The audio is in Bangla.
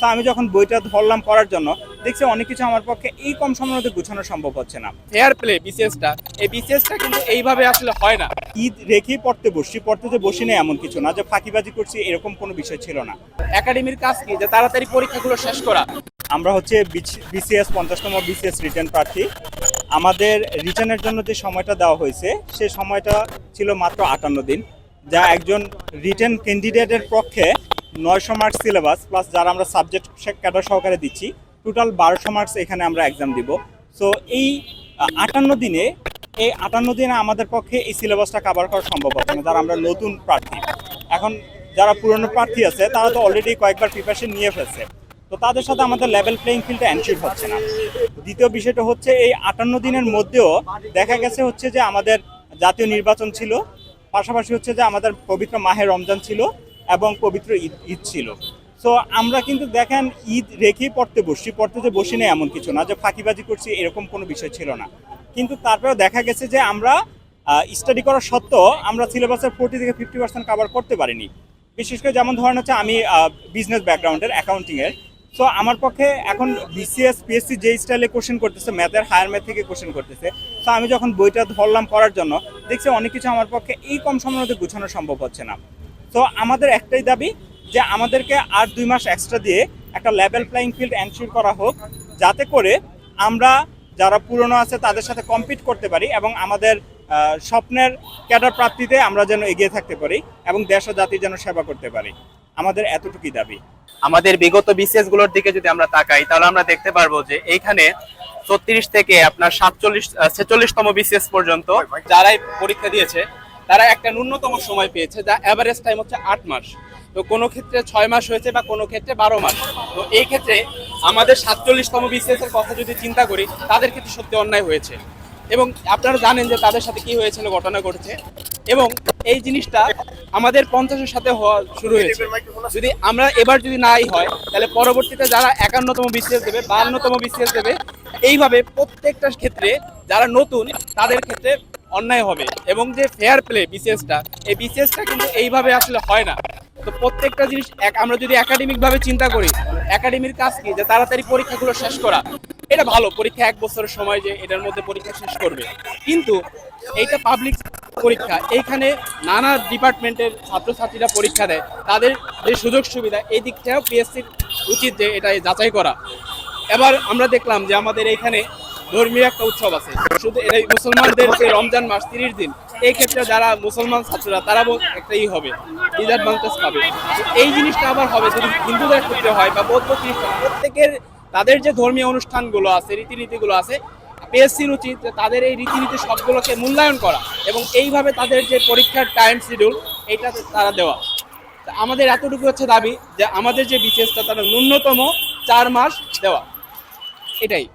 তো আমি যখন বইটা ধরলাম পড়ার জন্য, দেখছি অনেক কিছু আমার পক্ষে এই কম সময়ের মধ্যে গুছানো সম্ভব হচ্ছে না। ফেয়ার প্লে বিসিএসটা, এই বিসিএসটা কিন্তু এইভাবে আসলে হয় না। ঈদ রেখেই পড়তে যে বসি নেই এমন কিছু না, যে ফাঁকিবাজি করছি এরকম কোনো বিষয় ছিল না। একাডেমির কাজ কি যে তাড়াতাড়ি পরীক্ষাগুলো শেষ করা। আমরা হচ্ছে বিসিএস 50তম বিসিএস রিটার্ন প্রার্থী। আমাদের রিটার্নের জন্য যে সময়টা দেওয়া হয়েছে সে সময়টা ছিল মাত্র 58 দিন, যা একজন রিটার্ন ক্যান্ডিডেটের পক্ষে 900 মার্কস সিলেবাস প্লাস যারা আমরা সাবজেক্ট ক্যাডার সহকারে দিচ্ছি, টোটাল 1200 মার্কস এখানে আমরা এক্সাম দিব। সো এই 58 দিনে আমাদের পক্ষে এই সিলেবাসটা কভার করা সম্ভব হচ্ছে না, যারা আমরা নতুন প্রার্থী। এখন যারা পুরনো প্রার্থী আছে তারা তো অলরেডি কয়েকবার প্রিপারেশন নিয়ে ফেলছে, তো তাদের সাথে আমাদের লেভেল প্লেইং ফিল্ডটা এনশিওর হচ্ছে না। দ্বিতীয় বিষয়টা হচ্ছে এই 58 দিনের মধ্যেও দেখা গেছে হচ্ছে যে আমাদের জাতীয় নির্বাচন ছিল, পাশাপাশি হচ্ছে যে আমাদের পবিত্র মাহে রমজান ছিল এবং পবিত্র ঈদ ছিল। সো আমরা কিন্তু দেখেন ঈদ রেখেই পড়তে যে বসি নেই এমন কিছু না, যে ফাঁকিবাজি করছি এরকম কোনো বিষয় ছিল না। কিন্তু তারপরেও দেখা গেছে যে আমরা স্টাডি করা সত্ত্বেও আমরা সিলেবাসের 40 থেকে 50% কভার করতে পারিনি। বিশেষ করে যেমন ধরেন হচ্ছে আমি বিজনেস ব্যাকগ্রাউন্ডের, অ্যাকাউন্টিংয়ের। সো আমার পক্ষে এখন বিসিএস পিএসসি যে স্টাইলে কোশ্চেন করতেছে, ম্যাথের হায়ার ম্যাথ থেকে কোশ্চেন করতেছে। সো আমি যখন বইটা ধরলাম পড়ার জন্য, দেখছি অনেক কিছু আমার পক্ষে এই কম সময়ের মধ্যে গুছানো সম্ভব হচ্ছে না। তো আমাদের একটাই দাবি যে আমাদেরকে আর 2 মাস এক্সট্রা দিয়ে একটা লেভেল প্লেইং ফিল্ড এনশিওর করা হোক, যাতে করে আমরা যারা পুরনো আছে তাদের সাথে কম্পিট করতে পারি এবং আমাদের স্বপ্নের ক্যাডার প্রাপ্তিতে আমরা যেন এগিয়ে থাকতে পারি এবং দেশ ও জাতির যেন সেবা করতে পারি। আমাদের এতটুকুই দাবি। আমাদের বিগত বিসিএস গুলোর দিকে যদি আমরা তাকাই তাহলে আমরা দেখতে পারবো যে এইখানে 34 থেকে আপনার 46তম বিসিএস পর্যন্ত যারাই পরীক্ষা দিয়েছে তারা একটা ন্যূনতম সময় পেয়েছে, যা এভারেজ টাইম হচ্ছে 8 মাস। তো কোনো ক্ষেত্রে 6 মাস হয়েছে বা কোনো ক্ষেত্রে 12 মাস। তো এই ক্ষেত্রে আমাদের 47তম বিসিএস এর কথা যদি চিন্তা করি, তাদের ক্ষেত্রে সত্যি অন্যায় হয়েছে। এবং আপনারা জানেন যে তাদের সাথে কি হয়েছিল, ঘটনা ঘটেছে। এবং এই জিনিসটা আমাদের 50-এর সাথে হওয়া শুরু হয়েছে। যদি আমরা এবার যদি নাই হয়, তাহলে পরবর্তীতে যারা 51তম বিসিএস দেবে, 52তম বিসিএস দেবে, এইভাবে প্রত্যেকটা ক্ষেত্রে যারা নতুন তাদের ক্ষেত্রে অন্যায় হবে। এবং যে ফেয়ার প্লে বিসিএসটা, এই বিসিএসটা কিন্তু এইভাবে আসলে হয় না। তো প্রত্যেকটা জিনিস আমরা যদি একাডেমিক ভাবে চিন্তা করি, একাডেমির কাজ কি যে তাড়াতাড়ি পরীক্ষাগুলো শেষ করা। এটা ভালো, পরীক্ষা 1 বছরের সময় যে এটার মধ্যে পরীক্ষা শেষ করবে, কিন্তু এইটা পাবলিক পরীক্ষা, এইখানে নানা ডিপার্টমেন্টের ছাত্রছাত্রীরা পরীক্ষা দেয়, তাদের যে সুযোগ সুবিধা এই দিকটাও পিএসসির উচিত যে এটা যাচাই করা। এবার আমরা দেখলাম যে আমাদের এইখানে ধর্মীয় একটা উৎসব আছে, শুধু এই মুসলমানদের যে রমজান মাস 30 দিন, এই ক্ষেত্রে যারা মুসলমান ছাত্ররা তারা একটা হবে ডিসঅ্যাডভান্টেজ পাবে। এই জিনিসটা আবার হবে যদি হিন্দুদের ক্ষেত্রে হয় বা বৌদ্ধ খ্রিস্টান, প্রত্যেকের তাদের যে ধর্মীয় অনুষ্ঠানগুলো আছে, রীতিনীতিগুলো আছে, পিএসসির উচিত যে তাদের এই রীতিনীতি সবগুলোকে মূল্যায়ন করা এবং এইভাবে তাদের যে পরীক্ষার টাইম শিডিউল এইটা তারা দেওয়া। আমাদের এতটুকু হচ্ছে দাবি যে আমাদের যে বিসিএসটা তারা ন্যূনতম 4 মাস দেওয়া, এটাই।